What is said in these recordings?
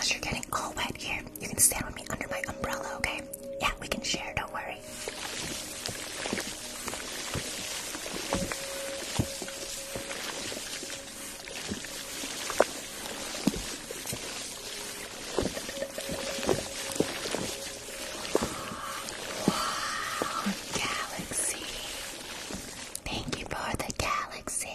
gosh, you're getting all wet here. You can stand with me under my umbrella, okay? Yeah, we can share, don't worry. Wow, galaxy. Thank you for the galaxy.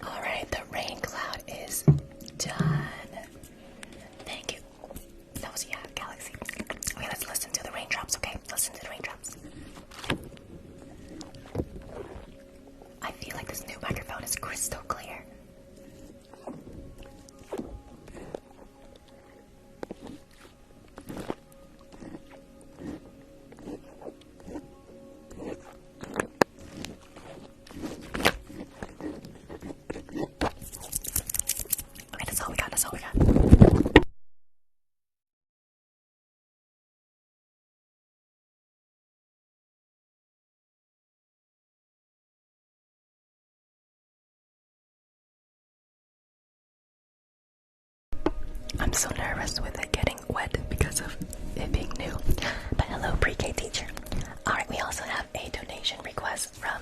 Alright, the rain cloud is done. Thank you. That was, yeah, galaxy. Okay, let's listen to the raindrops, okay? Listen to the raindrops. I feel like this new microphone is crystal clear. Okay, that's all we got, that's all we got. I'm so nervous with it getting wet because of it being new. But hello, pre-K teacher. Alright, we also have a donation request from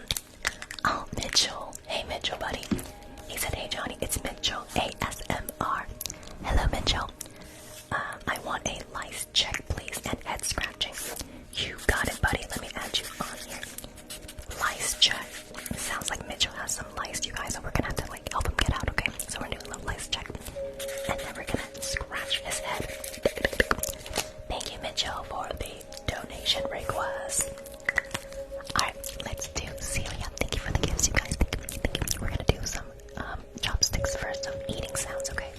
Mitchell. Hey Mitchell, buddy. He said, hey Johnny, it's Mitchell ASMR. Hello Mitchell. I want a lice check, please, and head scratching. You got it, buddy. Let me add you on here. Lice check. It sounds like Mitchell has some lice, you guys, so we're gonna have to like help him get out, okay? So we're doing a little lice check. And then we're gonna scratch his head. Thank you, Mitchell, for the donation request. Alright, let's do Celia. Thank you for the gifts, you guys. Thank you. We're gonna do some chopsticks first, some eating sounds, okay?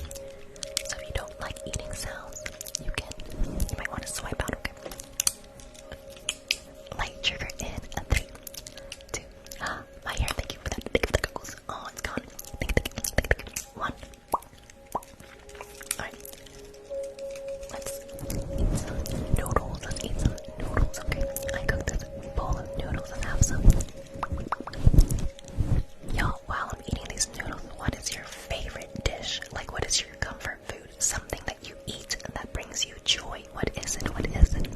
So if you don't like eating sounds, you might want to swipe out, okay? Light trigger in 3, 2, my hair, thank you for that. Thank you for the goggles. Oh, it's gone. Thank you. 1. Alright. Let's eat some noodles. Let's eat some noodles, okay? I cooked this bowl of noodles and have some. Y'all, while I'm eating these noodles, what is your favorite dish? Like, what is your comfort food? Something that you eat that brings you joy. What is it? What is it?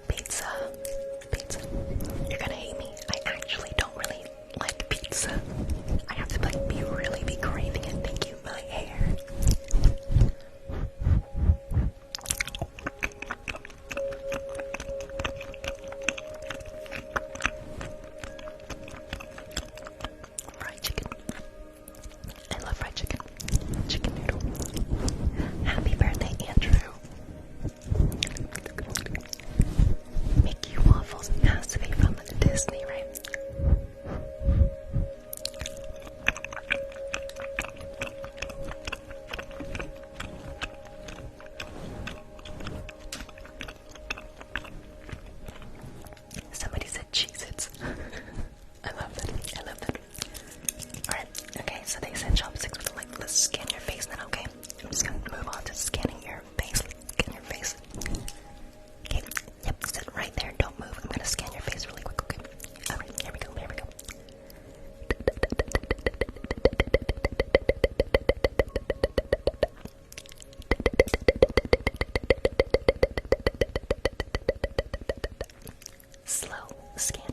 Pizza. Pizza. You're gonna hate me. I actually don't really like pizza. I have to like really be craving it. Thank you, my hair. Fried chicken. I love fried chicken. Chicken noodle. Happy birthday, Andrew. Mickey waffles has to be from Disney, right? Somebody said Cheez-Its. I love that. I love that. Alright, okay, so they said chopsticks with like, let's scan your face then, okay? I'm just gonna move on to scanning your face. Scan your face. Okay, yep, sit right there, don't move. I'm gonna scan your face really quick, okay? Alright, here we go, here we go. Slow scan.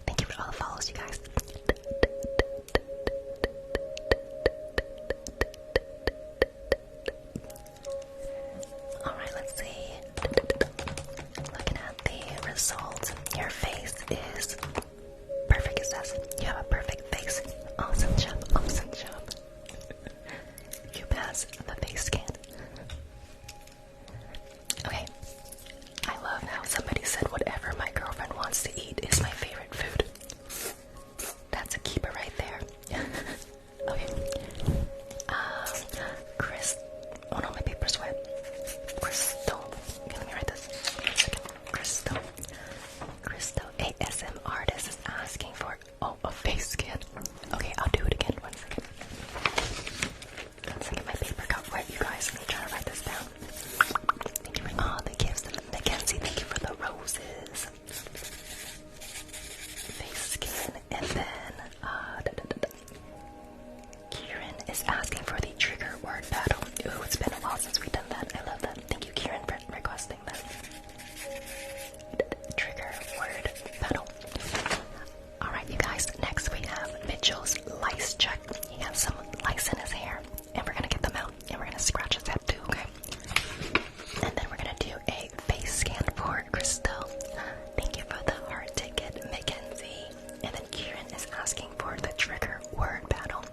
Thank you for all the follows, you guys. Alright, let's see. Looking at the results, your face is perfect, it says. You have a perfect face. Awesome job, awesome job. You pass the face gonna scratch his head too, okay? And then we're gonna do a face scan for Crystal. Thank you for the heart ticket, Mackenzie. And then Kieran is asking for the trigger word battle.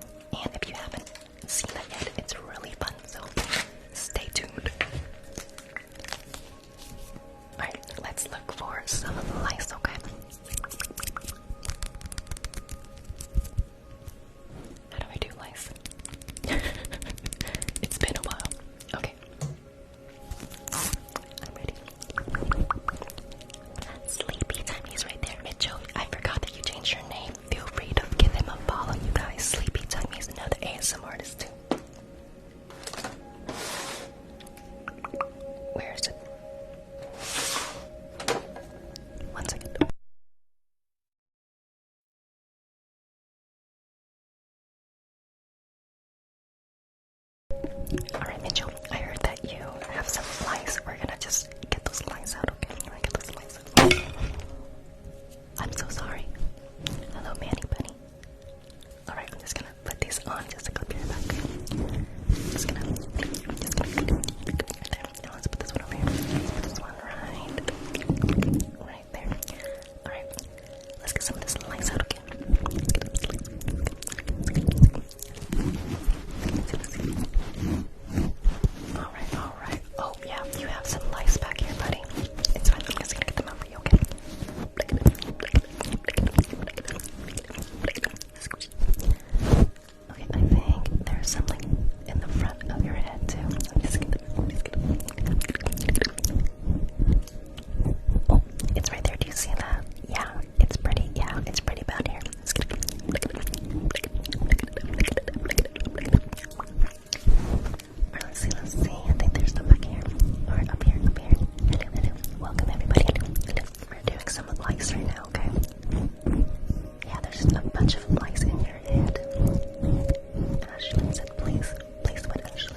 And if you haven't seen that yet, it's really fun, so stay tuned. Alright, let's look for some lice, okay? How do I do lice? It's been a while. Okay. I'm ready. Sleepy Timmy's right there, Mitchell. I forgot that you changed your name. Feel free to give him a follow, you guys. Sleepy Timmy's another ASM artist too. Where is it? One second. Alright, Mitchell, I heard that you have some lice. We're gonna just get those lice out, okay? We're gonna get those lice out. I'm so sorry. Hello, Manny Bunny. Alright, I'm just gonna put these on just to go through your back. Just gonna right there. And let's put this one over here. Let's put this one right there. Alright, let's get some of this lice out, okay? Alright. Oh, yeah, you have some lice back here, buddy. It's fine, I'm just gonna get them out for you, okay? Okay, I think there's something in the front of your head, too. I'm just gonna... Oh, it's right there, do you see that? Yeah, it's pretty bad here. Let's see. I think there's some back here. Or up here. Hello. Welcome, everybody. We're doing some lice right now, okay? Yeah, there's a bunch of lice in your head. Ashley said, please what, Ashley?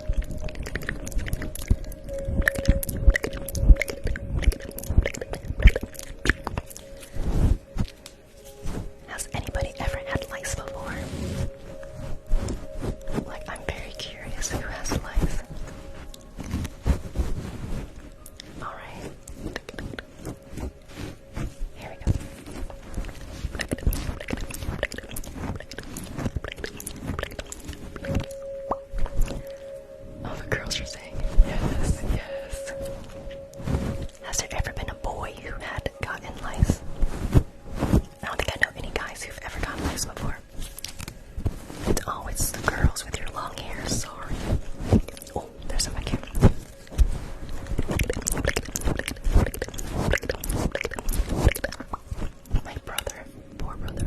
Has anybody ever had lice before? Like, I'm very curious who has lice. Alright. Here we go. Oh, the girls are saying yes. Has there ever been a boy who had gotten lice? I don't think I know any guys who've ever gotten lice before. It's the girls with your long hair, sorry. Oh, there's some back here. My brother, poor brother.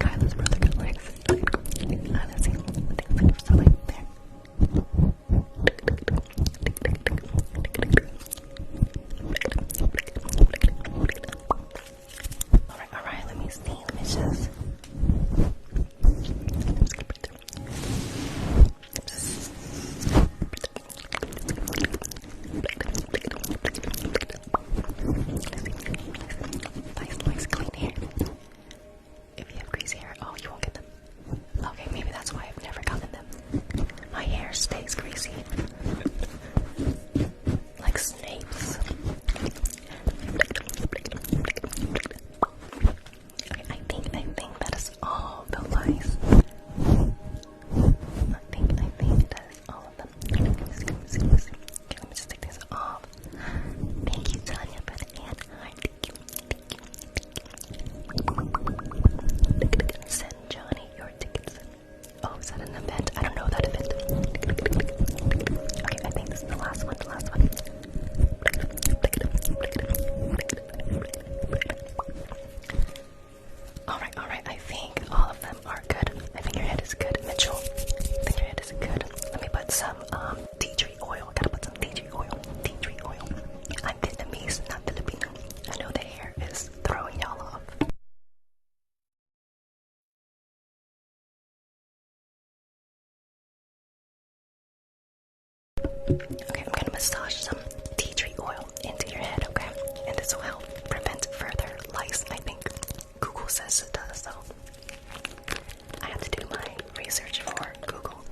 Kyla's brother got lice. Let's see. I think it's right there. Alright, let me see. Let me just... Nice clean hair. If you have greasy hair, oh, you won't get them. Okay, maybe that's why I've never gotten them. My hair stays greasy. Like Snape's. Okay, I think that is all the lice. I think that is all of them. Okay, let me just take this off. Thank you, Tanya, for the hand heart. Send Johnny your tickets. Oh, is that an event? I don't know that event. Okay, I think this is the last one. Alright, I think all of them are good. I think your head is good, Mitchell. I think your head is good. Let me put some tea tree oil. Gotta put some tea tree oil. I'm Vietnamese, not Filipino. I know the hair is throwing y'all off. Okay, I'm gonna massage some tea tree oil into your head, okay? And this will help prevent further lice. I think Google says it does, so I have to do my research for Google.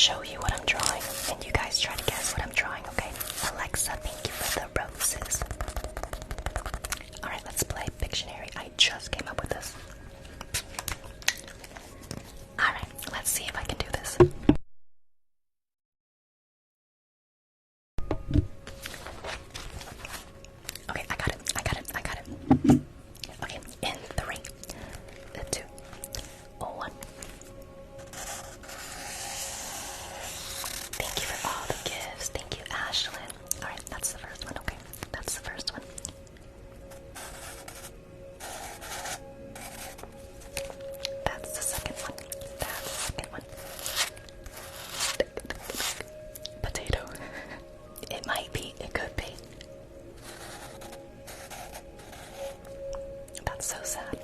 show you what I'm drawing, and you guys try to guess what I'm drawing, okay? Alexa, thank you for the roses. Alright, let's play Pictionary. I just came up with this. Alright, let's see if I can do this. Okay, I got it. Okay, in 3, 2, 1. Thank you for all the gifts. Thank you, Ashlyn. Alright, that's the first one. Okay, that's the first one. That's the second one. That's the second one. Potato. It might be. It could be. That's so sad.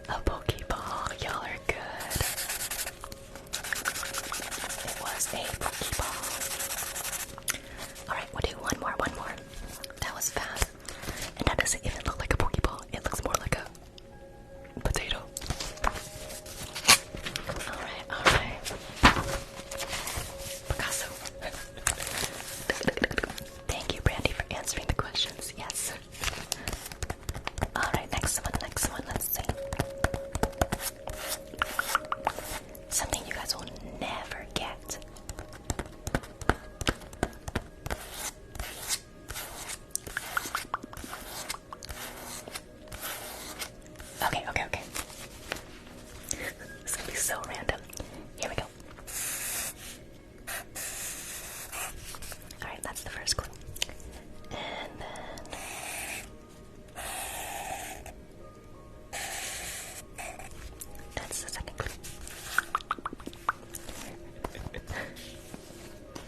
A Pokeball. Y'all are good. It was a Pokeball. Alright, we'll do one more. That was fast. And that doesn't even look like a Pokeball. It looks more like a potato. Alright. Picasso. Thank you, Brandy, for answering the questions. Yes. Alright, next one. Let's see. Something you guys will never get. Okay. It's gonna be so random. Here we go. Alright, that's the first clue. And then that's the second clue.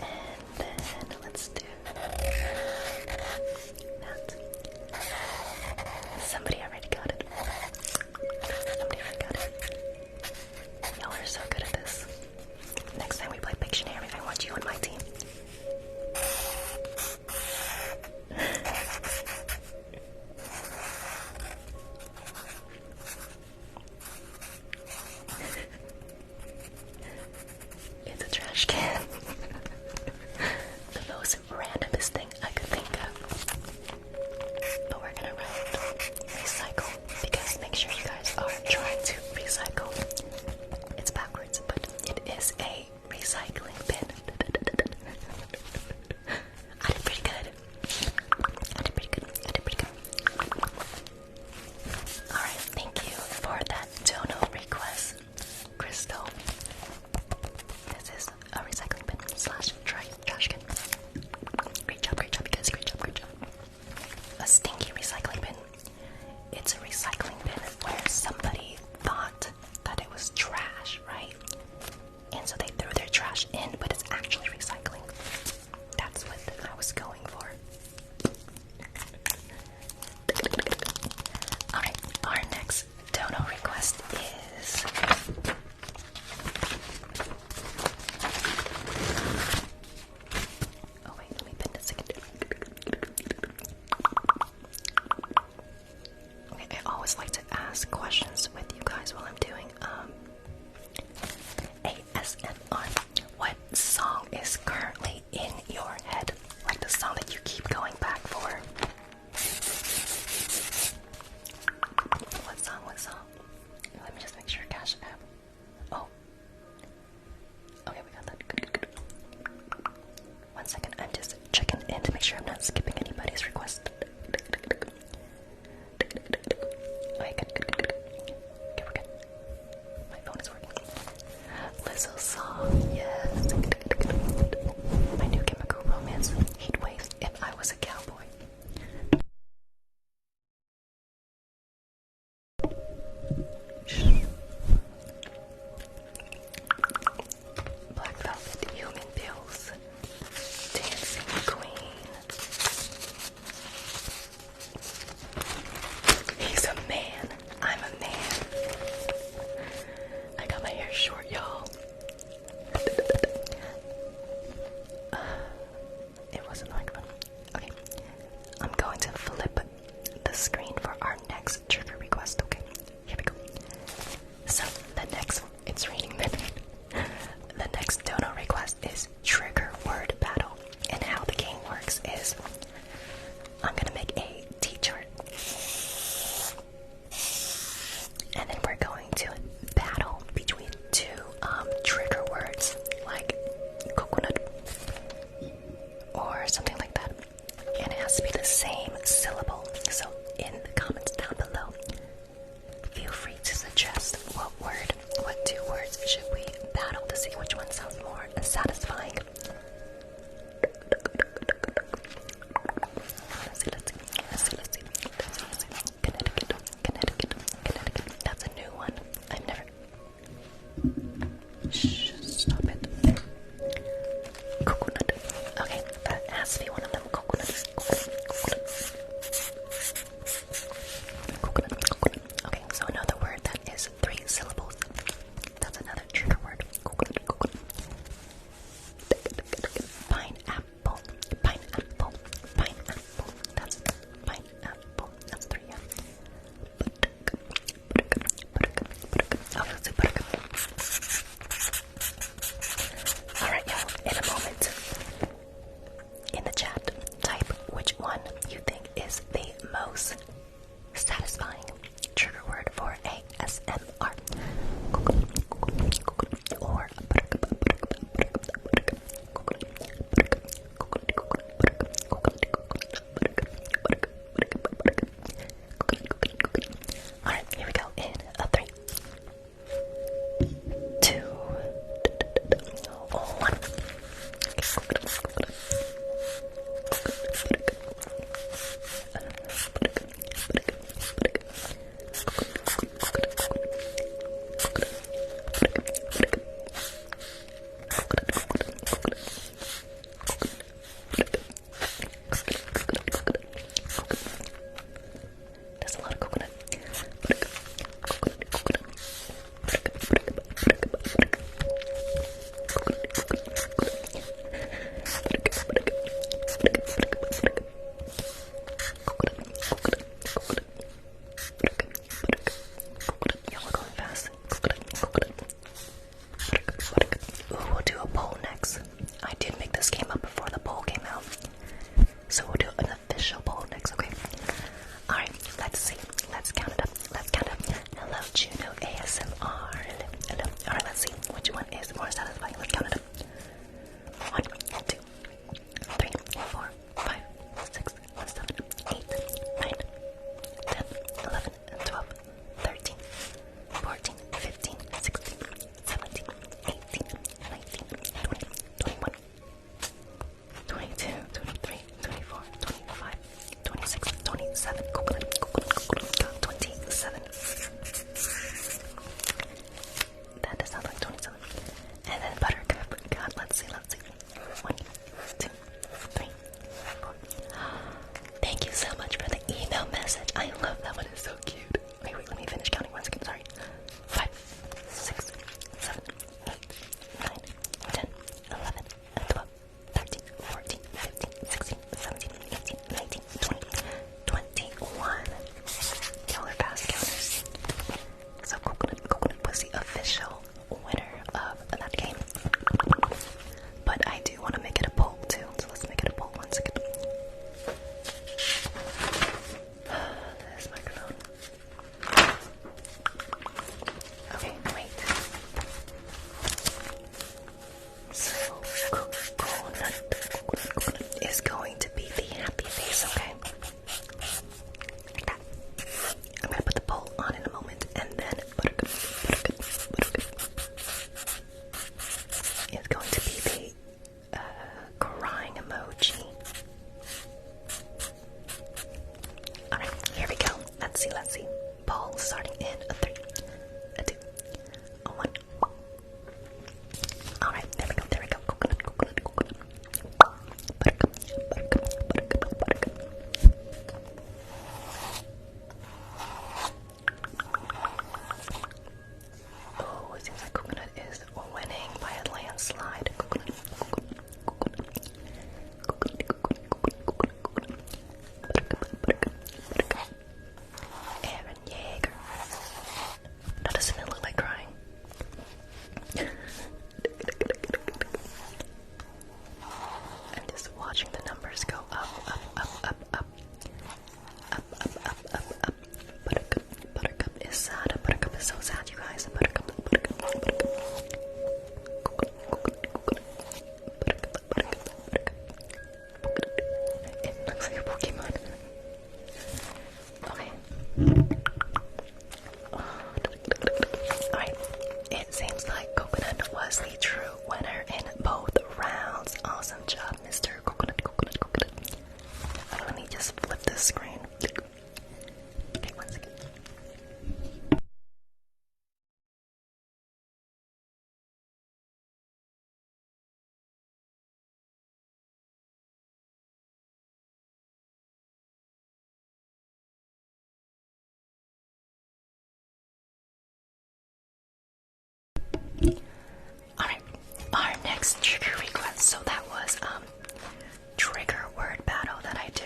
And then let's do that. Somebody already got it. Y'all are so good at this. Next time we play Pictionary, I want you on my team. It's a trash can. The most randomest thing I could think of. But we're gonna write recycle, because make sure you guys are trying to recycle. It's backwards, but it is a recycling bin. I did pretty good. Alright, thank you for that dono request, Crystal. This is a recycling bin / trash can. Great job, you guys. Great job. A stinky recycling bin. It's a recycling bin where somebody thought that it was trash, right? And so they threw their trash in, but it's actually recycling. That's what I was going for. Alright, our next dono request is... Oh wait, let me pin this again. Okay, I always like to ask questions with you guys while I'm doing ASMR. What song is currently in your head? Like the song that you keep going back for? What song? Let me just make sure Cash App. Oh. Okay, we got that. Good. 1 second, I'm just checking in to make sure I'm not skipping anybody's request. Okay, good. Okay, we're good. My phone is working. Lizzo song, yes. My New Chemical Romance, Heat Waves, If I Was a Cowboy. Black Velvet, Human Pills, Dancing Queen. next trigger request. So that was trigger word battle that I do.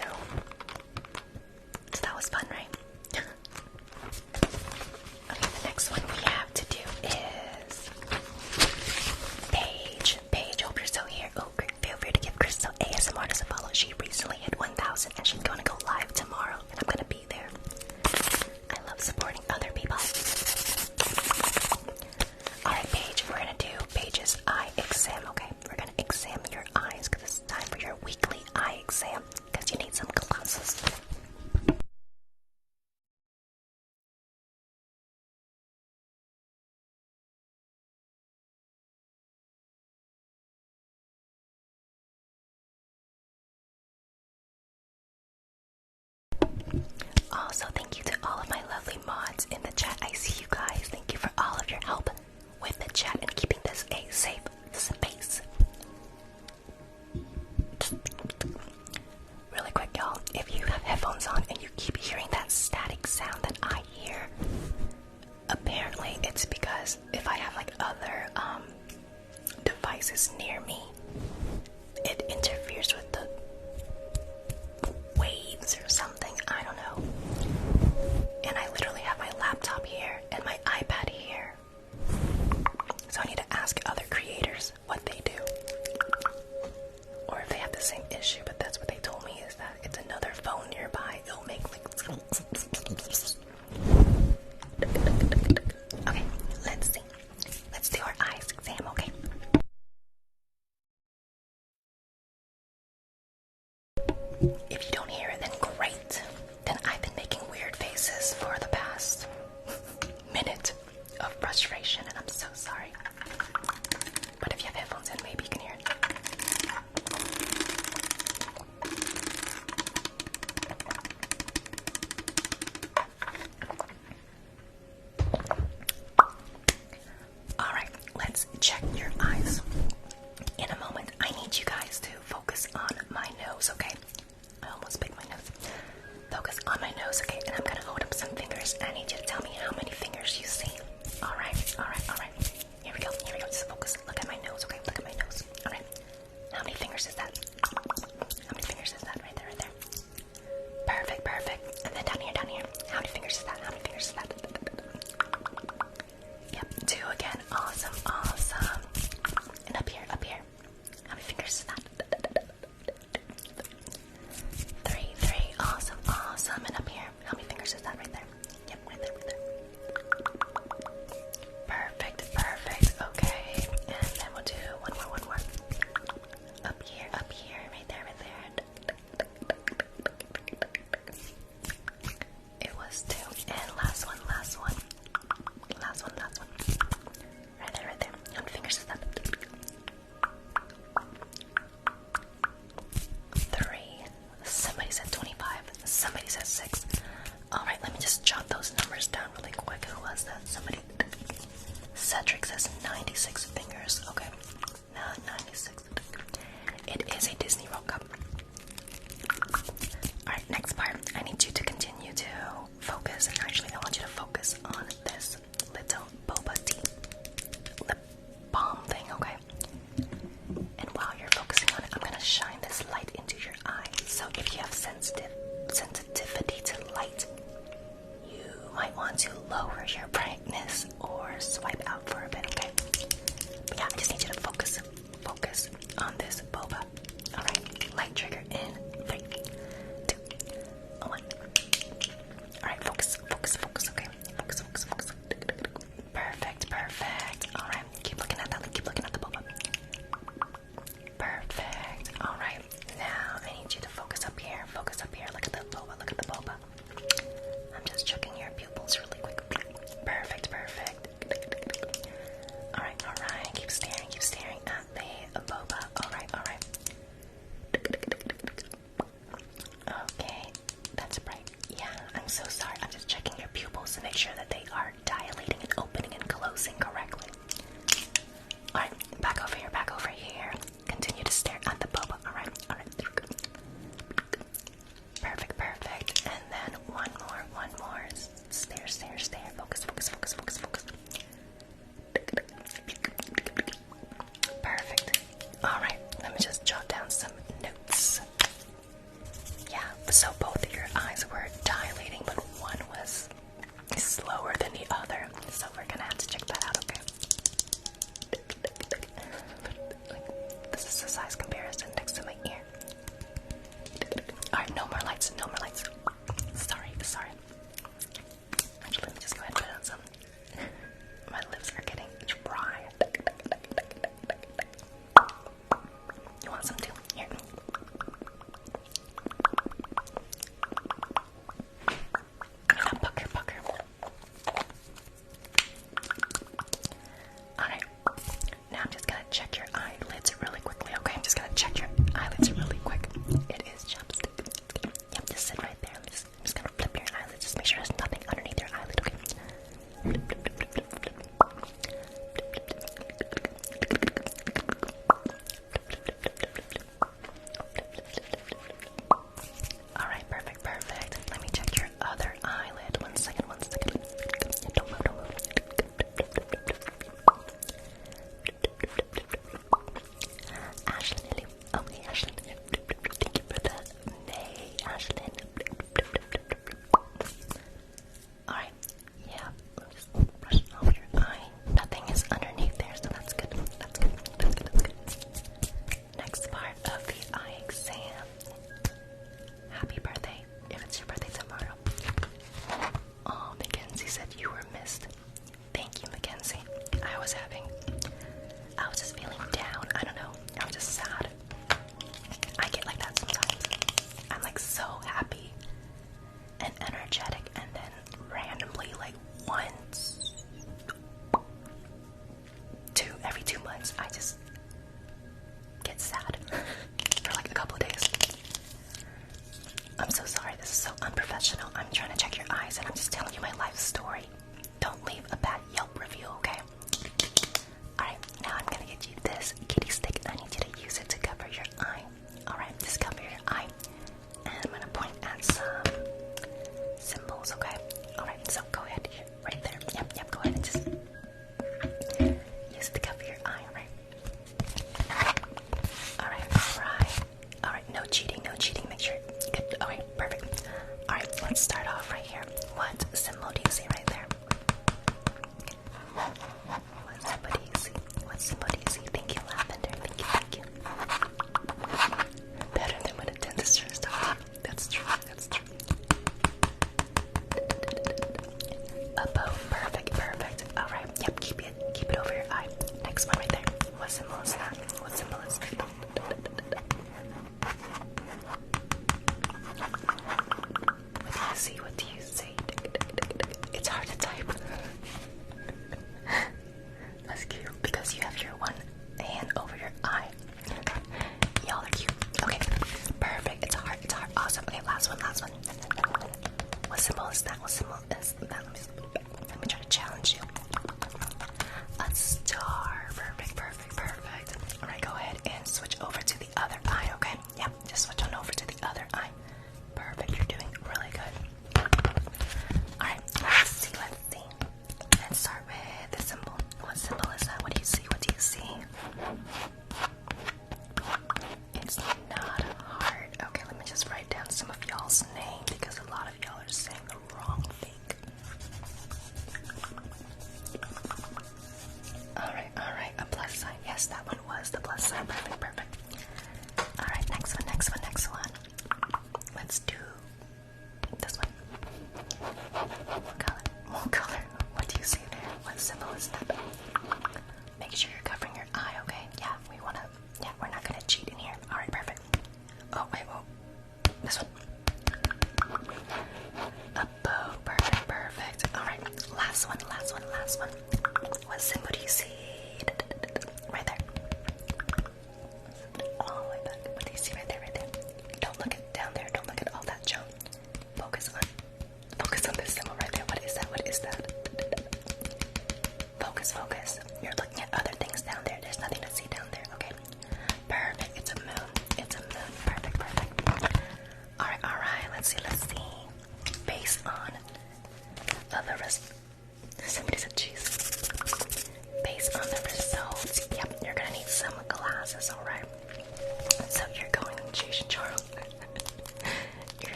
So that was fun, right? Okay, the next one we have to do is Paige. Paige, hope you're still here. Oh, feel free to give Crystal ASMR a follow. She recently hit 1,000 and she's gonna go live tomorrow, and I'm gonna be there. I love supporting other people. Alright, Paige, we're gonna do Paige's eye exam, okay? We're gonna examine your eyes because it's time for your weekly eye exam because you need some glasses. Also, thank you to all of my lovely mods in the chat. I see you guys. Thank you for all of your help with the chat and keeping this a safe space. Really quick, y'all. If you have headphones on and you keep hearing that static sound that I hear, apparently it's because if I have like other devices near me, it interferes with the waves or something. I don't know. And I literally have my laptop here and my iPad here. So I need to ask other creators what they do. Or if they have the same issue, but that's what they told me, is that it's another phone nearby. It'll make like... Okay, let's see. Let's do our eyes exam, okay? If you don't hear it, then great. Then I've been making weird faces for the past minute of frustration, and I'm so sorry. But if you have headphones in, maybe you can hear it. Alright, let's check your eyes. In a moment, I need you guys to focus on my nose, okay? I almost bit my nose. Focus on my nose, okay? And I'm gonna hold up some fingers. I need you to tell me how many fingers you see. Alright, alright, alright. Here we go, here we go. Just focus. Look at my nose, okay? Look at my nose. Alright. How many fingers is that? How many fingers is that? Right there, right there. Perfect, perfect. And then down here, down here. How many fingers is that? How many fingers is that? Yep, 2 again. Awesome, awesome. And up here, up here. How many fingers is that? 3, 3. Awesome, awesome. And up here, how many fingers is that? Right there. Yep, right there, right there. Perfect, perfect. Okay, and then we'll do one more, one more. Up here, right there, right there. It was 2, and last one, last one. Last one, last one. Right there, right there. How many fingers is that? 3. Somebody said 25. Somebody said 6. Alright, let me just jot those numbers down really quick. Who was that? Somebody. Cedric says 96 fingers. Okay. No, 96. It is a Disney World Cup. Alright, next part. I need you to continue to focus. And actually, I want you to focus on this little boba tea lip balm thing, okay? And while you're focusing on it, I'm gonna shine this light into your eye. So if you have sensitivity to light, you might want to lower your brightness or swipe out for a bit, okay? But yeah, I just need you to focus on this boba. Alright, light trigger in 3, 2, 1. Alright, focus, okay? Focus. Perfect, perfect. Alright, keep looking at that, keep looking at the boba. Perfect. Alright, now I need you to focus up here. Look at the boba, I'm just checking your pupils really quick. Perfect. Alright, keep staring at the boba. Alright. just a size comparison next to my ear. Alright, no more lights, no more lights. Sorry. Actually, let me just go ahead and put on some. My lips are getting dry. You want some too? Here. Now pucker. Alright. Now I'm just gonna check your eyelids really quickly, okay? I'm just gonna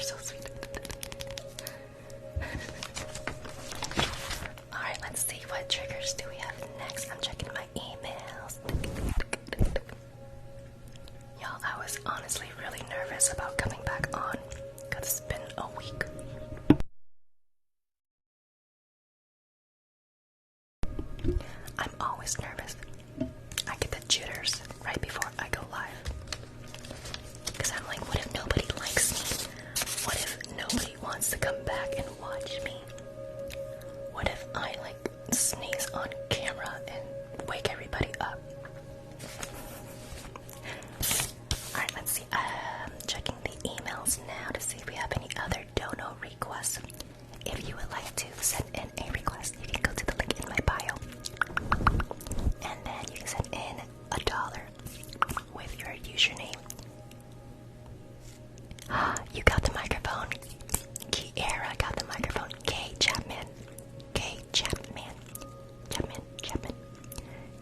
so sweet. Alright, let's see what triggers do we have next. I'm checking my emails. Y'all, I was honestly really nervous about coming back on because it's been a week. I'm always nervous. I get the jitters right before I go live. Because I'm like, what if nobody likes me? What if nobody wants to come back and watch me? What if I like sneeze on camera and wake everybody up? Alright, let's see. Checking the emails now to see if we have any other dono requests. If you would like to send in a request, you can go to the link in my bio. And then you can send in $1 with your username. You got the microphone. Kiera got the microphone. Chapman. Chapman.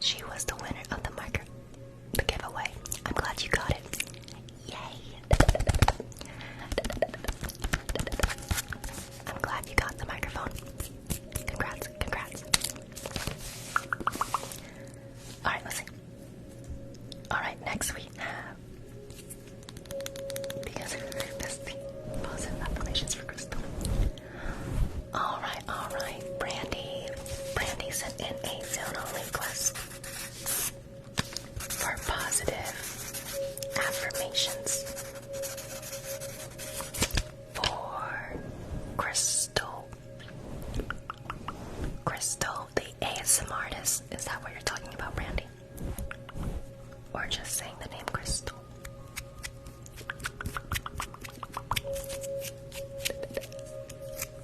She was the winner of the giveaway. I'm glad you got it. Yay. I'm glad you got the microphone. Congrats. Alright, let's see. Alright, next we have, because that's the positive affirmations for Crystal. Alright. Brandy sent in a zone-only request for positive affirmations for Crystal. Crystal, the ASMR artist. Is that what you're talking about, Brandy? Or just saying the name Crystal?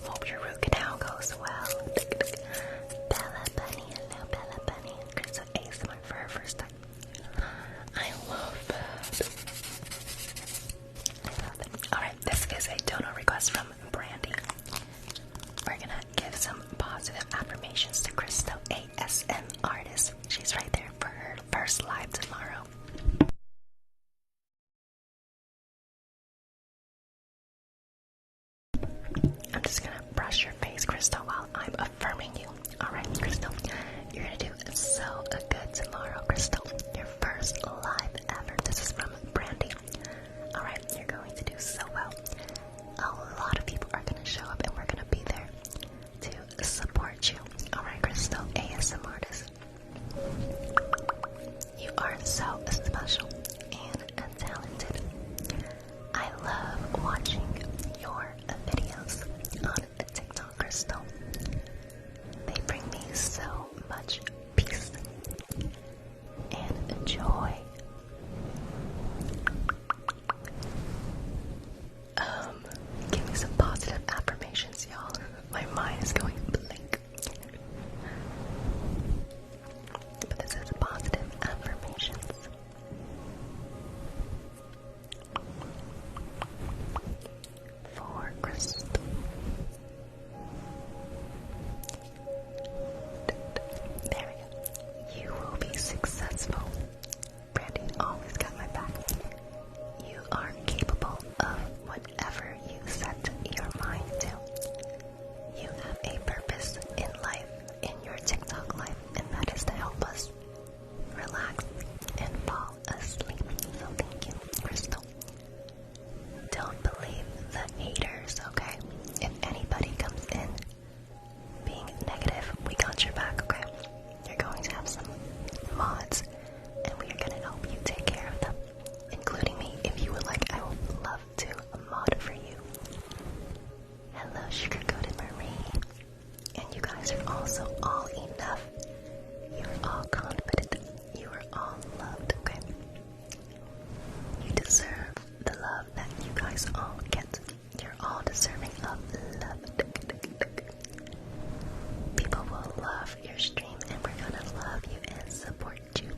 Hope your root canal goes well. Bella Bunny, hello Bella Bunny. Crystal ASMR for her first time. I love that. Alright, this is a donor request from Brandy. We're gonna give some positive affirmations to Crystal ASM artist. She's right there for her first live tomorrow. I'm just gonna brush your face, Crystal, while I'm affirming you. Alright, Crystal, you're gonna do so good tomorrow, Crystal. Your first live ever. This is from Brandy. Alright, you're going to do so well. A lot of people are gonna show up and we're gonna be there to support you. Alright, Crystal, ASM artist. You are so special and talented. I love watching your videos on TikTok, Crystal. They bring me so much peace and joy. Give me some positive affirmations, y'all. My mind is going blank. But this is positive affirmations. For Crystal. There we go. You will be successful. Brandy always got my back. You are capable of whatever you set your mind to. You have a purpose in life, in your TikTok life, and that is to help us relax and fall asleep. So thank you, Crystal. Don't believe the haters, okay? If anybody comes in being negative, we got your back, okay? You're going to have some mods, and we are going to help you take care of them, including me. If you would like, I would love to mod for you. Hello, Sugar Coated Marie. And you guys are also all enough. You're all confident. You are all loved, okay? You deserve the love that you guys all get. You're all deserving of love. People will love your stream, and we're gonna love you and support you.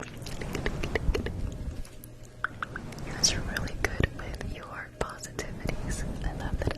You guys are really good with your positivities. I love that.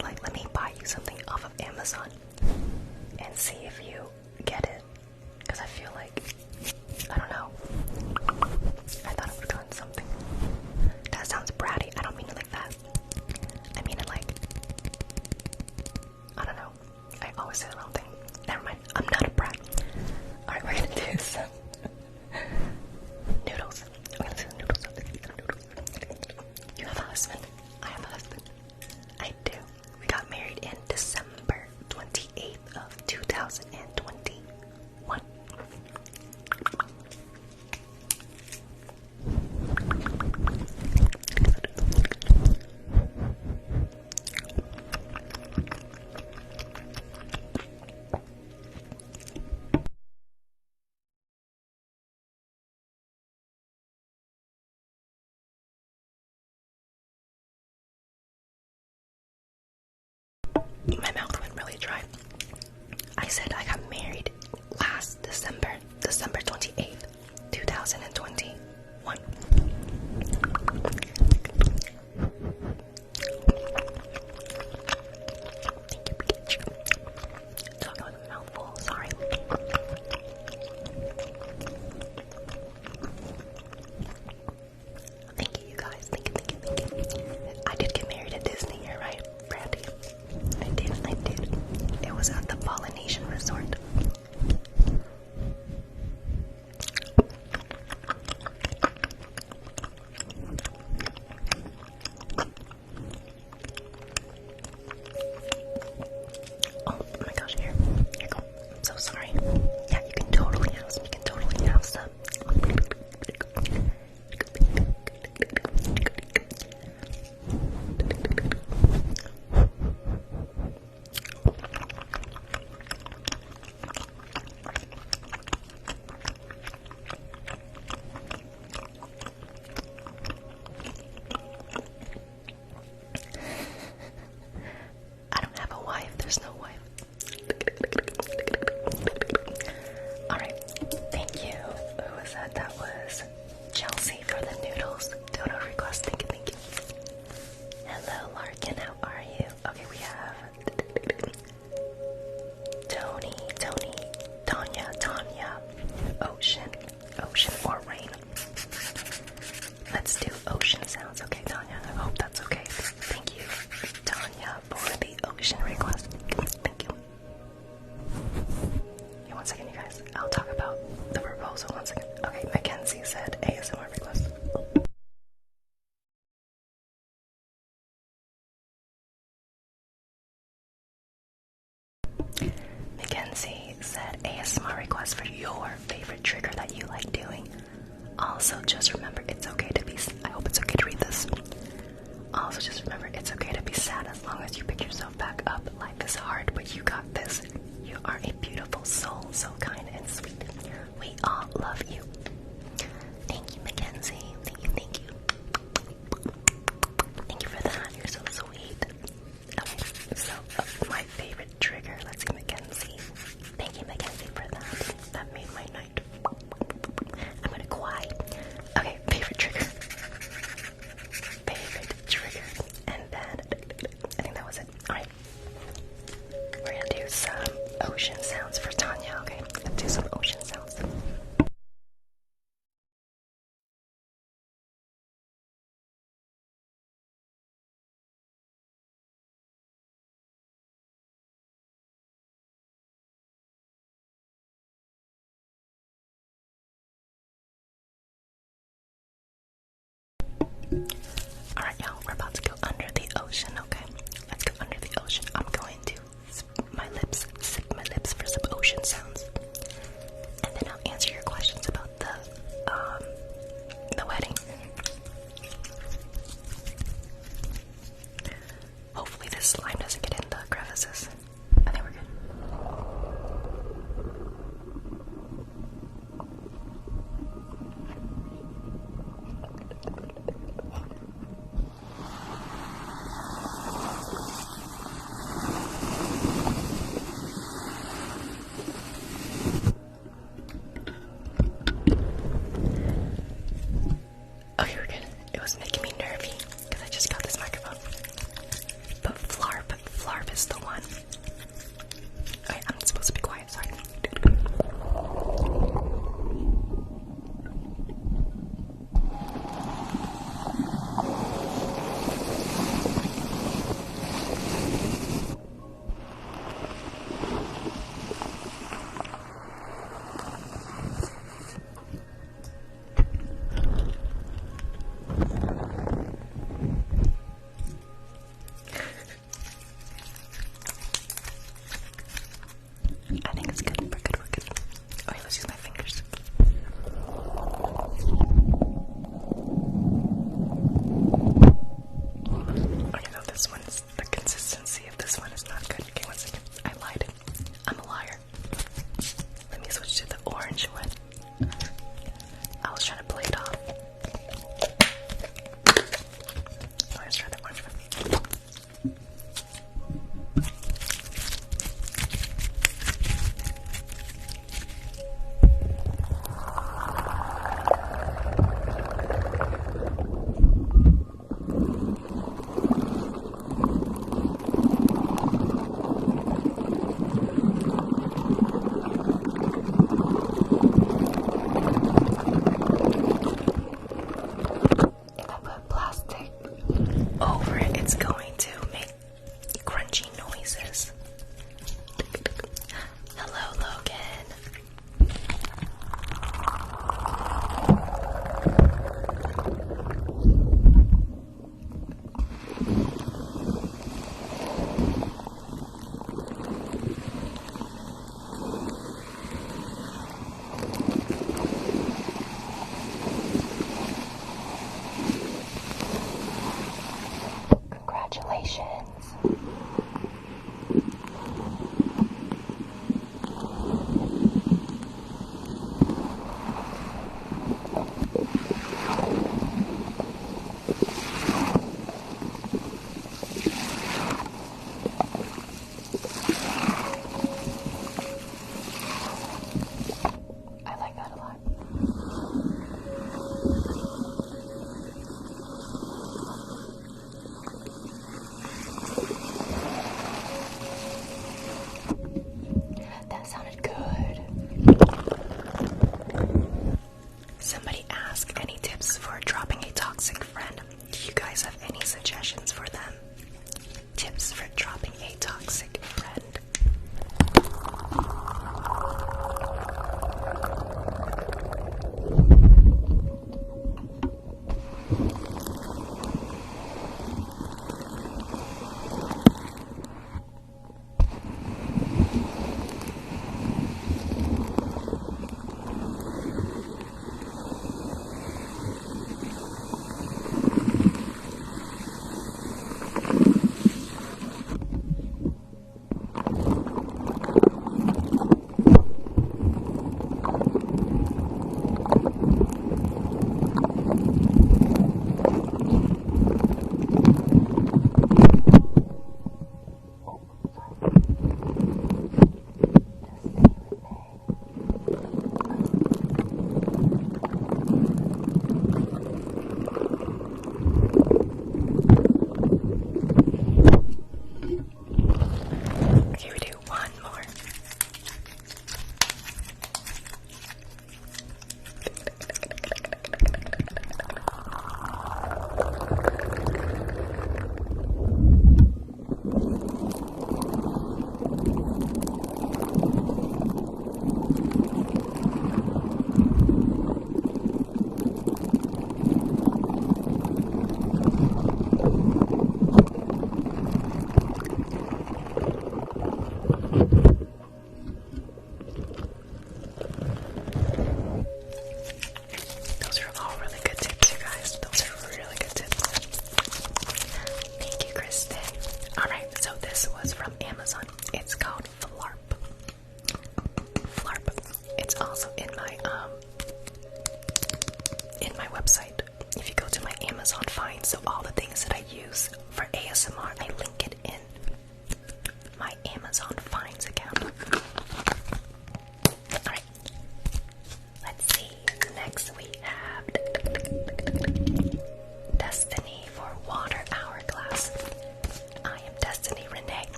was like, let me buy you something off of Amazon and see if you get it. Because I feel like, I don't know. I thought I would have gotten something. That sounds bratty. I don't mean it like that. I mean it like, I don't know. I always say the wrong thing. Never mind. I'm not a brat. Alright, we're gonna do some noodles. We're gonna do some noodles. You have a husband? I have a husband. I do. We got married in December 28th of 2021. My mouth went really dry. I said I got married last December 28th, 2021. Talking with a mouthful, sorry. Thank you, you guys. Thank you. I did get married at Disney, you're right, Brandy. I did. It was at the Polynesian Resort. Oh my gosh, here you go. I'm so sorry. Yeah, you can totally have some. I don't have a wife. There's no wife. Alright, thank you. Who was that? That was Chelsea for the noodles. Dono request. Thank you. Hello, Larkin. How are you? Okay, we have Tony, Tanya, Ocean or rain. Let's do ocean sounds. Okay, Tanya. I hope that's okay. Thank you, Tanya, for the ocean request. Thank you. Okay, 1 second, you guys. I'll talk about the proposal. 1 second. Okay, Mackenzie said ASMR request. Mackenzie said ASMR request for your favorite trigger that you like doing. Also, just remember it's okay to be. I hope it's okay to read this. Also, just remember it's okay to be sad as long as you pick yourself back up. Life is hard, but you got this. You are a beautiful soul, so kind and sweet. We all love you. Thank you, Mackenzie. Thank you. Thank you for that. You're so sweet. Okay, so my favorite trigger. Let's see, Mackenzie. Thank you, Mackenzie, for that. That made my night. I'm gonna cry. Okay, favorite trigger. And then I think that was it. Alright. We're gonna do some ocean sounds for Tanya, okay? Let's do some ocean sounds. Alright, y'all, we're about to go under the ocean, okay? Let's go under the ocean. I'm going to sip my lips for some ocean sounds. And then I'll answer your questions about the wedding. Hopefully this slime doesn't get in the crevices. I think we're good. suggestions for them. Tips for dropping a toxic friend.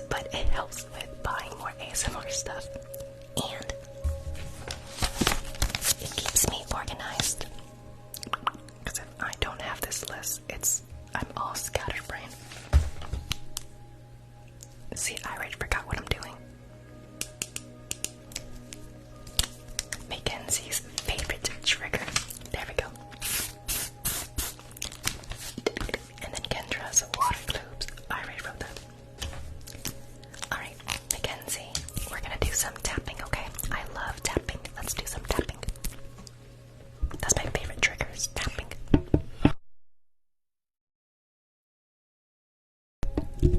But it helps with buying more ASMR stuff, and it keeps me organized. Because if I don't have this list, I'm all scatterbrained. See, I already forgot what I'm doing. Mackenzie's favorite trigger. There we go. And then Kendra's water globes. I already wrote that. Alright, Mackenzie, we're gonna do some tapping, okay? I love tapping. Let's do some tapping. That's my favorite trigger, is tapping.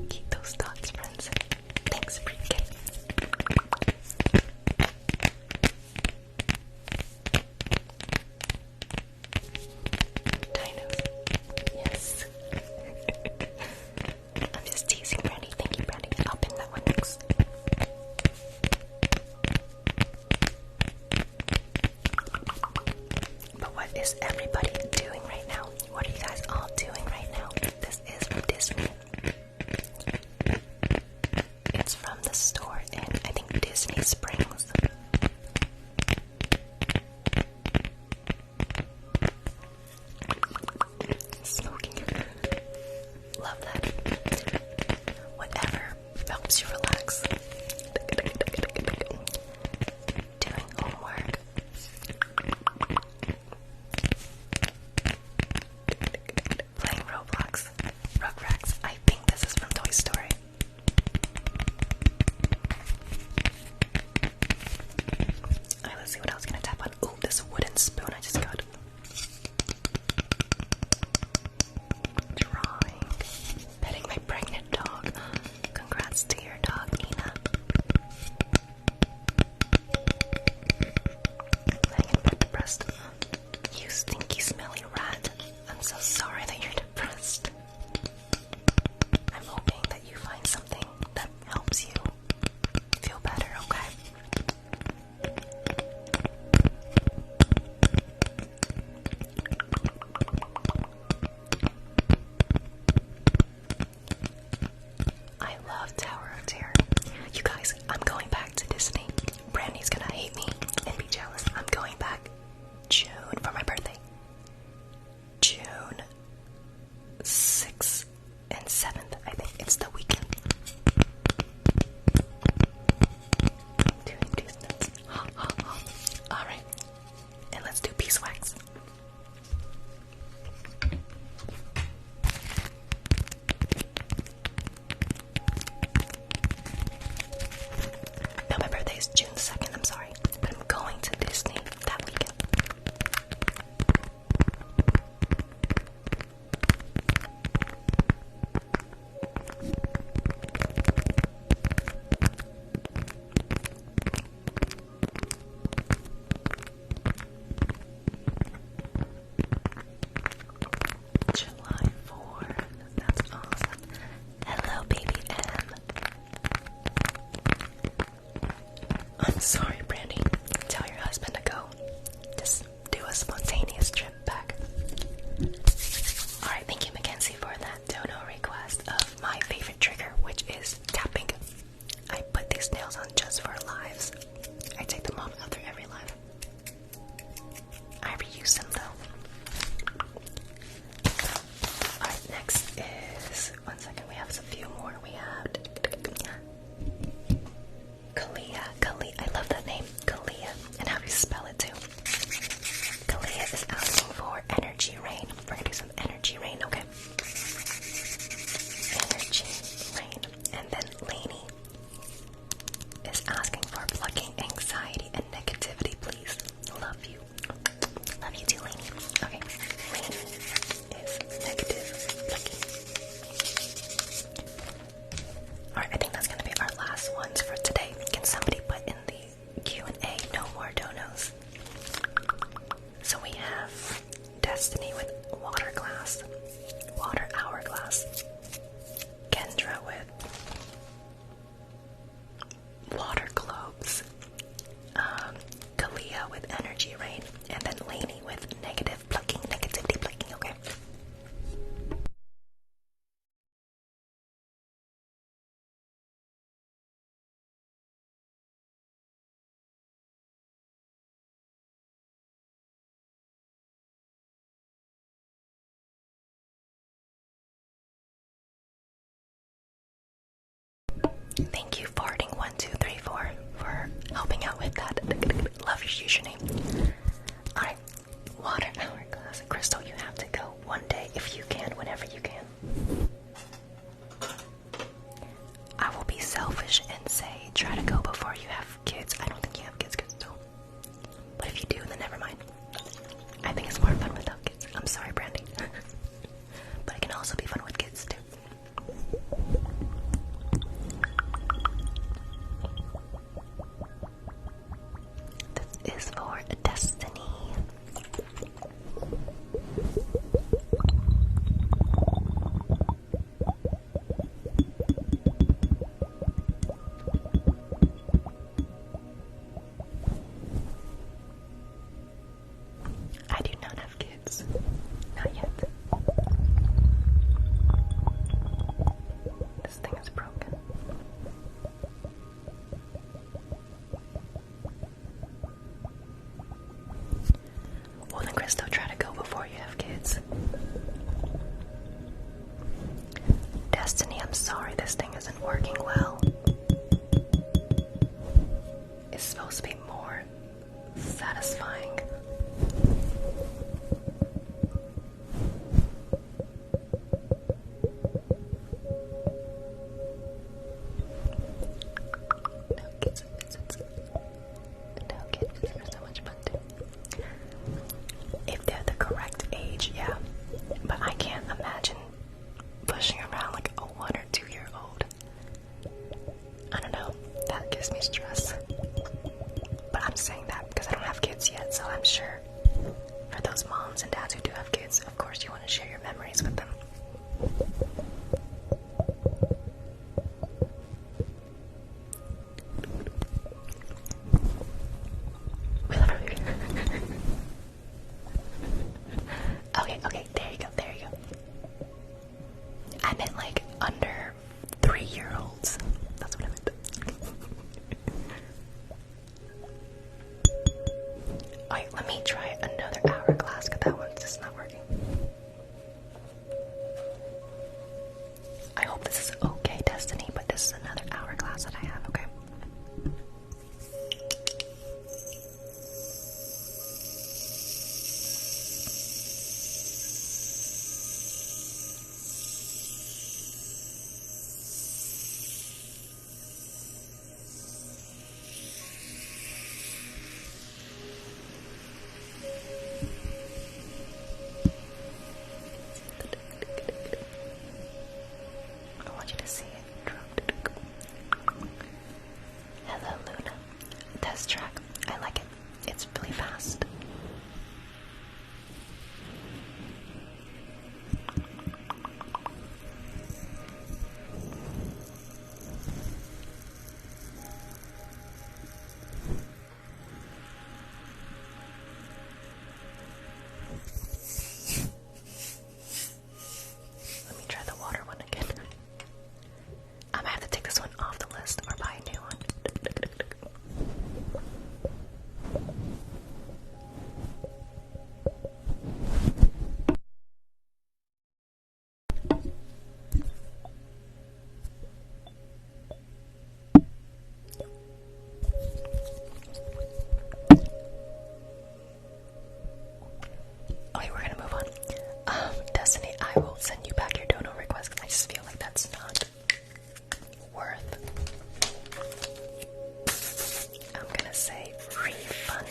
Keep those thoughts, friends. Thanks, pre-K. Dinos. Yes. Thank you, farting1234, for helping out with that. Love your username. Alright, water hourglass. Crystal, you have to go one day if you can, whenever you can. I will be selfish and say try to go before you have kids. I don't think you have kids, Crystal. But if you do, then never mind. I think it's more fun without kids. I'm sorry, Brandy. But it can also be fun with kids too. This is for Destiny. I do not have kids. Not yet. This thing is broken. Well then, Christo, try to go before you have kids. Destiny, I'm sorry this thing isn't working well. It's supposed to be more satisfying. No kids visits. No kid visits are so much fun too. If they're the correct age, yeah. But I can't imagine pushing around like a 1 or 2 year old. I don't know. That gives me stress. But I'm saying that because I don't have kids yet, so I'm sure for those moms and dads who do have kids, of course you want to share your memories with them. We love our baby. Okay, there you go. I meant like under 3-year-olds. That's what I meant. Alright, let me try another hourglass because that one's just not working. I hope this is okay, Destiny, but this is another hourglass that I have, okay? I want you to see it. Hello, Luna. Test track. I like it. It's really fast. Let me try the water one again. I might have to take this one off the list or buy a new one. Okay, we're gonna move on. Destiny, I will send you back your dono request because I just feel like that's not worth. I'm gonna say refund.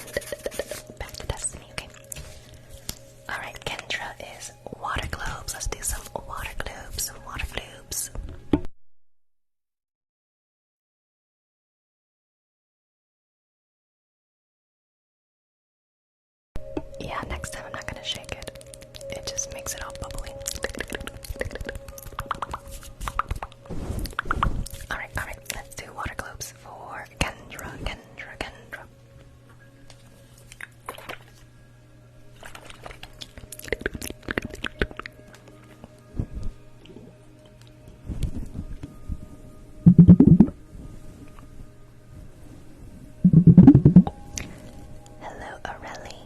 Back to Destiny, okay? Alright, Kendra is water globes. Let's do some water globes. Yeah, next time I'm not gonna shake it. It just makes it all bubbly. Alright, let's do water globes for Kendra. Hello, Aurelie.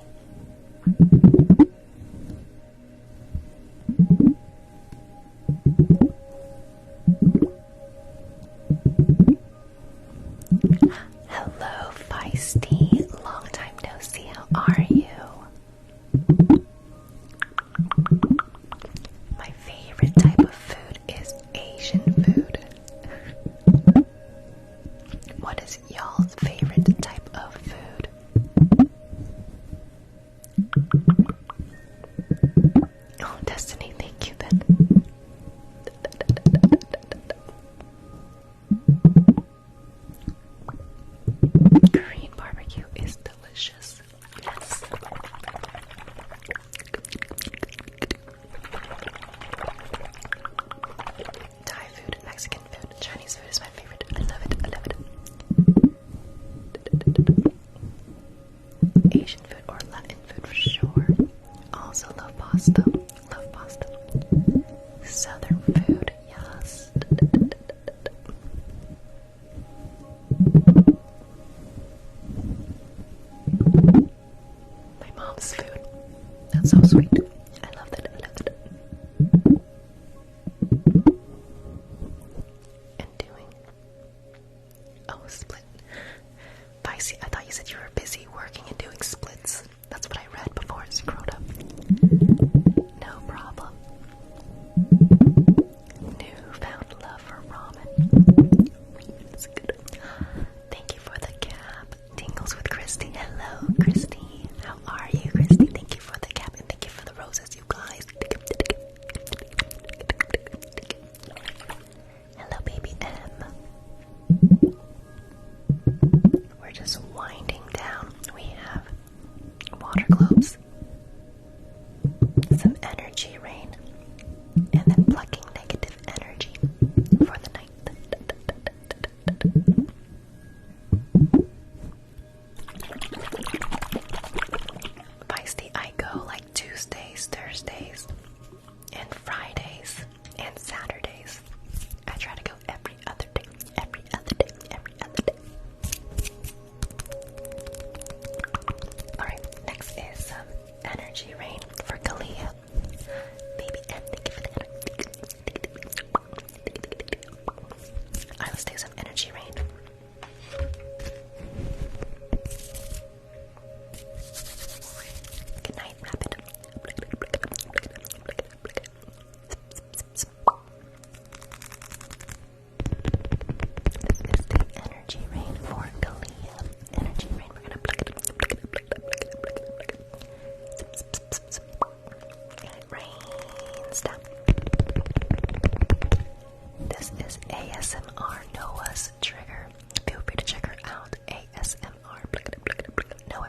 ASMR Noah's trigger. Feel free to check her out. ASMR Noah.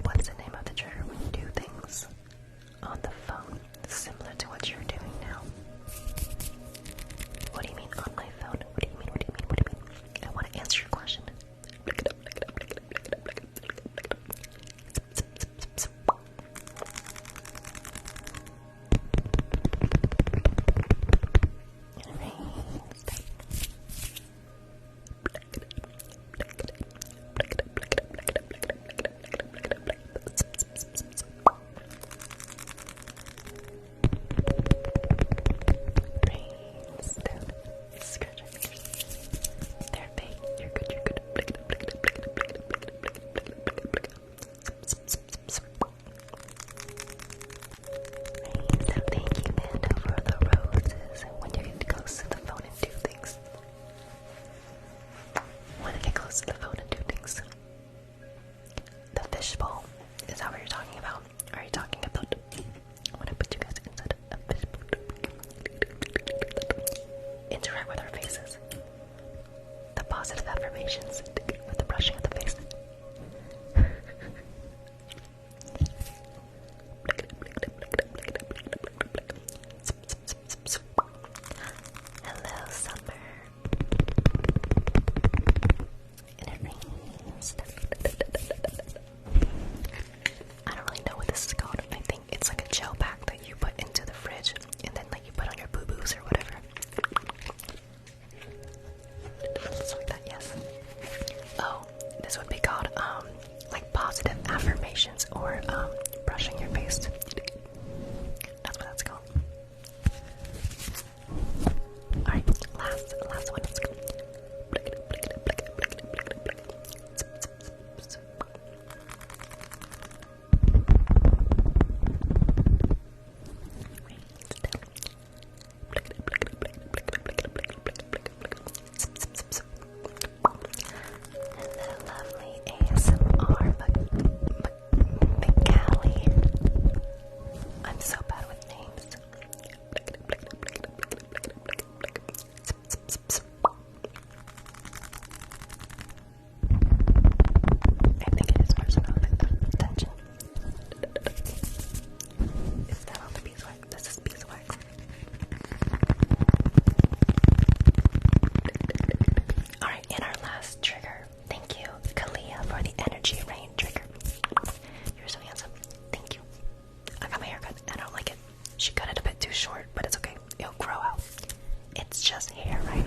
What's the name of the trigger when you do things on the phone similar to what you're doing now? What do you mean on my phone? What do you mean? What do you mean? What do you mean? I want to answer your question. Affirmations with the brushing of the face. Hello, summer. And it rains. I don't really know what this is called. I think it's like a gel pack that you put into the fridge and then like you put on your boo-boos or whatever. Something like that, yes. Oh, this would be called like positive affirmations or brushing your face. That's what that's called. Alright, last one. Let's go. Hello, lovely ASMR McCallie. I'm so bad with names. I think it is personal attention. Is that on the beeswax? This is beeswax. Alright, and our last trigger. Thank you, Kalia, for the energy rain trigger. You're so handsome. Thank you. I got my hair cut. I don't like it. She cut it a bit too short, but it's okay. It'll grow out. It's just hair, right?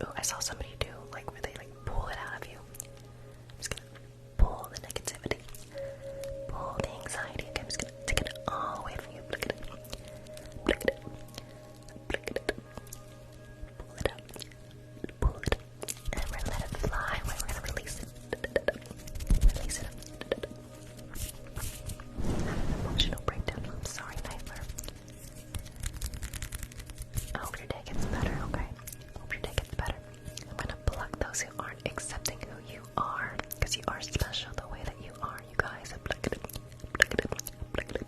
Oh, I saw somebody do like where they like pull it out of you. I'm just gonna pull the negativity, pull the anxiety. Okay, I'm just gonna take it all away from you. Pluck it, pluck it, pluck it, pull it out, pull it, and we're gonna let it fly away. We're gonna release it, release it. Emotional breakdown. I'm sorry, Nightmare. I hope your day gets better, okay? I hope your day gets better. I'm gonna pluck those who aren't accepting who you are, because you are special the way that you are, you guys. Pluck it, pluck it, pluck it.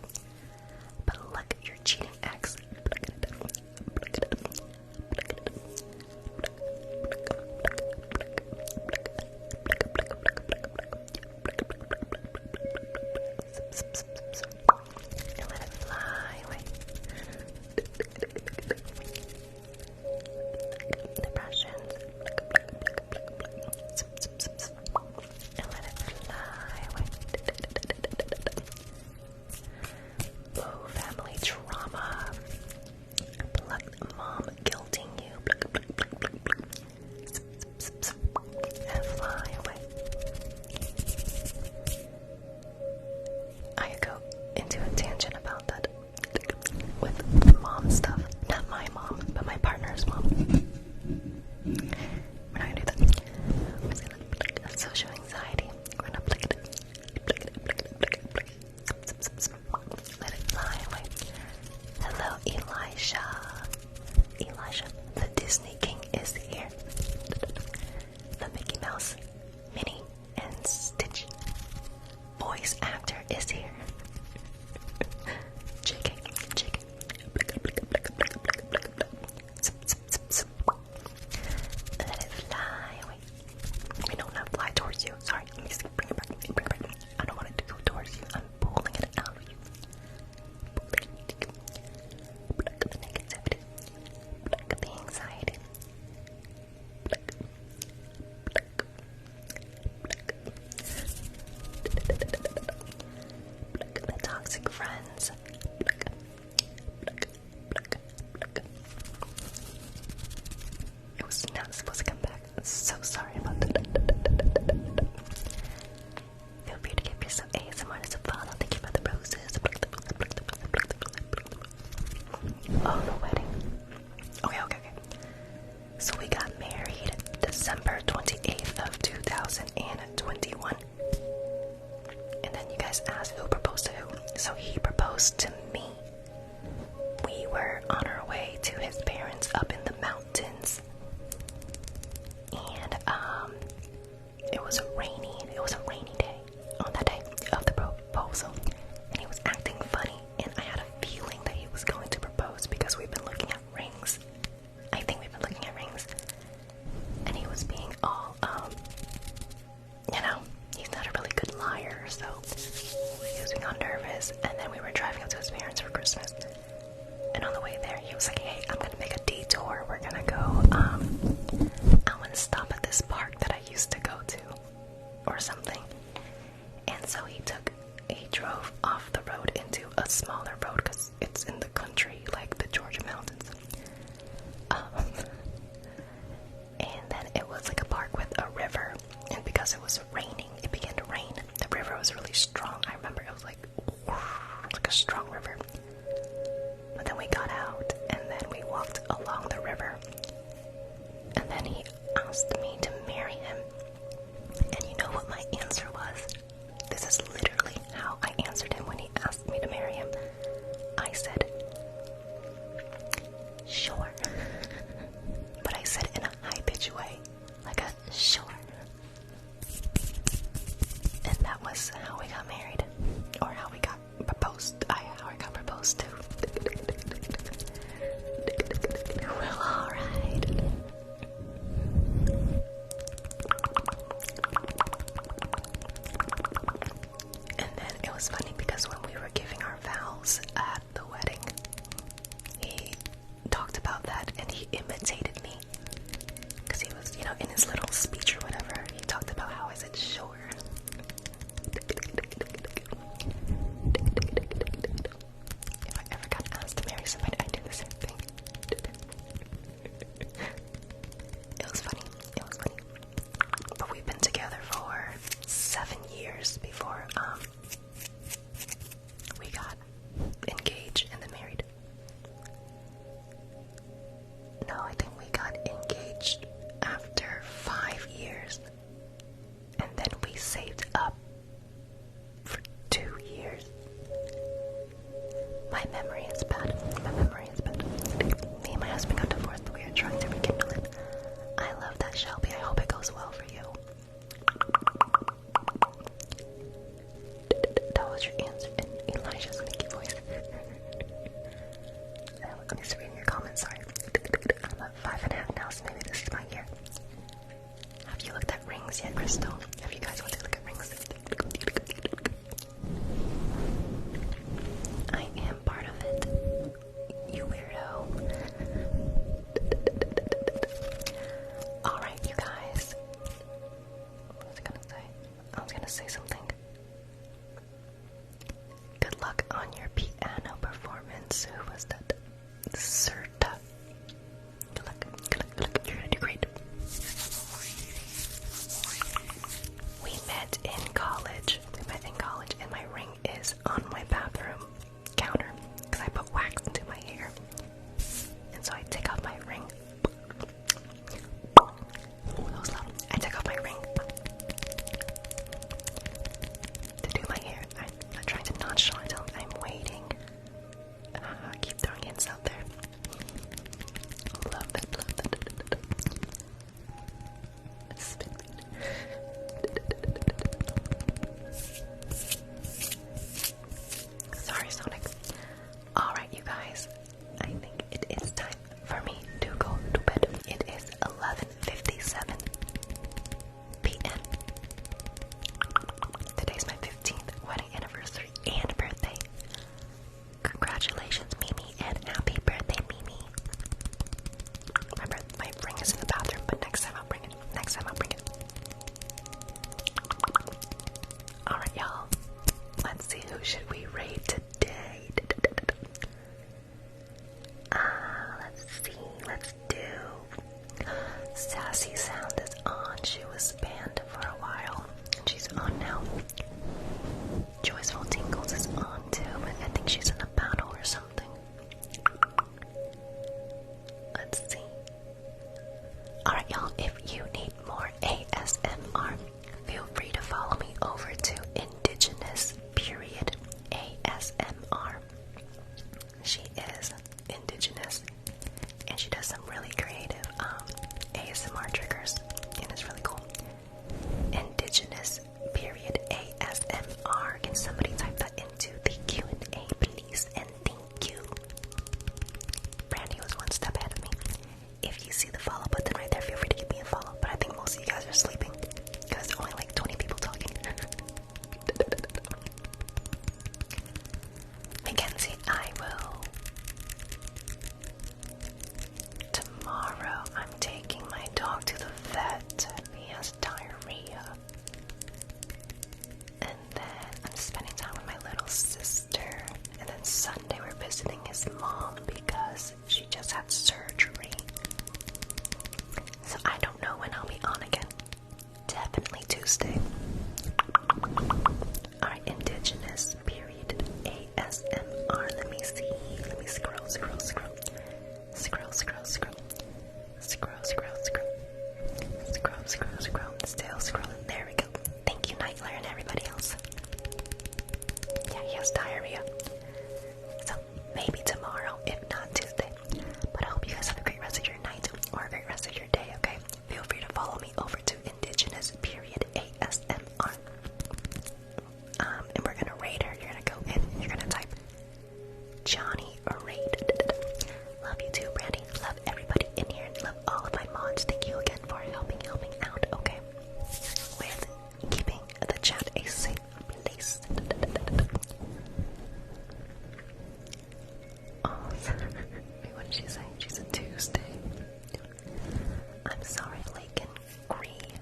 Pluck your cheating ex. Pluck it, pluck it, pluck it. And let it fly away. Depressions. And let it fly away. Oh, family trauma. Pluck mom guilting you. And fly away. I could go into a tangent about that with mom stuff. Not my mom, but my partner's mom. We're not gonna do that. We're just gonna pluck social anxiety. We're gonna pluck it. Pluck it, pluck it, pluck it, pluck it. Let it fly away. Hello, Elisha. Elisha, the Disney King is here. The Mickey Mouse, Minnie, and Stitch voice actor is here. JK, JK. Let it fly away. We don't have to fly towards you. Sorry, let me just bring it back. Bring it back. I don't want it to go towards you. I'm pulling it out of you. Pluck the negativity. Pluck the anxiety. Pluck. Pluck the toxic friends. Pluck. It was not supposed to come back. I'm so sorry about that. Feel free to give yourself ASMR as a follow. Thank you for the roses. Oh, the wedding. Okay. So we got married December 28th of 2021. And then you guys asked who proposed to who. So he proposed to me. We were on our way to his parents up in the mountains. And it was a rainy day on that day of the proposal. And he was acting funny, and I had a feeling that he was going to propose because we've been looking at rings. I think we've been looking at rings. And he was being all, he's not a really good liar, so he was being all nervous. And then we were driving up to his parents for Christmas. And on the way there, he was like, hey, I'm gonna make a detour. We're gonna go, I wanna stop at this park that I used to go to, or something. And so he drove off the road into a smaller road, because it's in the country, like the Georgia mountains. And then it was like a park with a river, and because it was raining, it began to rain. The river was really strong. I remember it was like a strong river. But then we got out, and then we walked along the river, and then he asked me to marry him. And you know what my answer was? This is literally how I answered him when he asked me to marry him. I said, sure. But I said in a high-pitched way, like a sure. And that was how we got married, or how we got proposed. How I got proposed to. Well, alright. And then it was funny because when we were giving our vows at the wedding, he talked about that and he imitated me. Because he was, in his little speech or whatever, he talked about how I said sure. If I ever got asked to marry somebody, I'd do the same thing. It was funny. crystal. If you guys want to look at rings, I am part of it. You weirdo. Alright, you guys. What was I gonna say? I was gonna say something. Good luck on your piano performance. Who was that? Serta. Good luck. Good luck. Good luck. You're gonna do great. We met in college. And my ring is on my bathroom counter because I put wax into my hair. And so I take off my ring. That was loud. I take off my ring to do my hair. I'm trying to nonchalant tell them I'm waiting. Keep throwing hints out there. Love that. Spin. Sorry, Sonic. Alright, you guys. I think it is time for me to go to bed. It is 11:57 p.m. Today's my 15th wedding anniversary and birthday. Congratulations, Mimi, and happy birthday, Mimi. My ring is in the bathroom, but next time I'll bring it. Alright, y'all. Let's see, who should we raid today? Let's do Sassy Sound is on. She was banned for a while. She's on now. Joyful Tingles is on too, but I think she's in a battle or something. Let's see. Alright, y'all, if you need more ASMR, feel free to follow me over to Indigenous period ASMR. She is Indigenous and she does some really creative ASMR triggers, and it's really cool. Indigenous period ASMR. Can somebody type that into the Q&A, please? And thank you. Brandy was one step ahead of me. If you see the follow button right there, feel free to give me a follow. But I think most of you guys are sleeping because only like 20 people talking. Mackenzie, I will. Tomorrow, I'm taking my dog to the vet. He has diarrhea. And then I'm spending time with my little sister. And then Sunday, we're visiting his mom because she just had surgery. So I don't know when I'll be on again. Definitely Tuesday. Alright, Indigenous period ASMR. Let me see. Let me scroll. Still scrolling. There we go. Thank you, Nightler, and everybody else. Yeah, he has diarrhea. So maybe tomorrow, if not Tuesday. But I hope you guys have a great rest of your night or a great rest of your day, okay? Feel free to follow me over to Indigenous period ASMR. And we're gonna raid her. You're gonna go in, you're gonna type Johnny raid. Love you too, Brandy. Love everybody in here and love all of my mods. Thank you again for helping out, okay? With keeping the chat a safe place. Oh, wait, what did she say? She said Tuesday. I'm sorry, Lake and Green.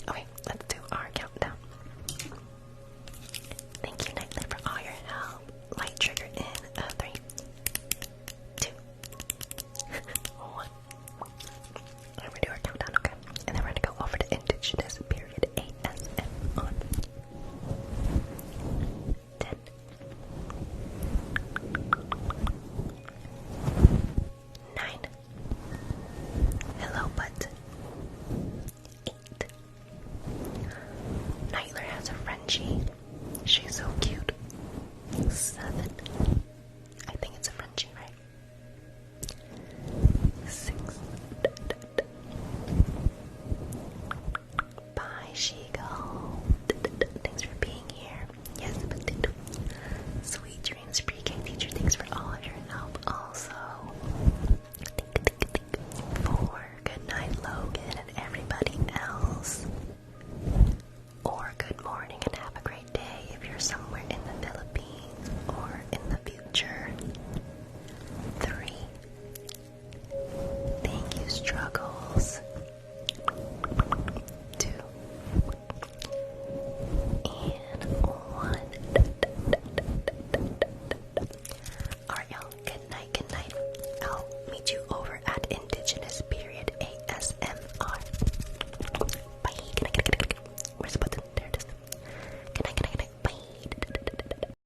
Okay, let's do our countdown. Thank you, Nightly, for all your help. Light trigger in 3, 2, 1. We're gonna do our countdown, okay? And then we're gonna go over to Indigenous period ASMR. 10, 9. Hello, butt. 8. Nightler has a Frenchie. She's so cute. 7. I think it's a Frenchie, right? 6. Bye, she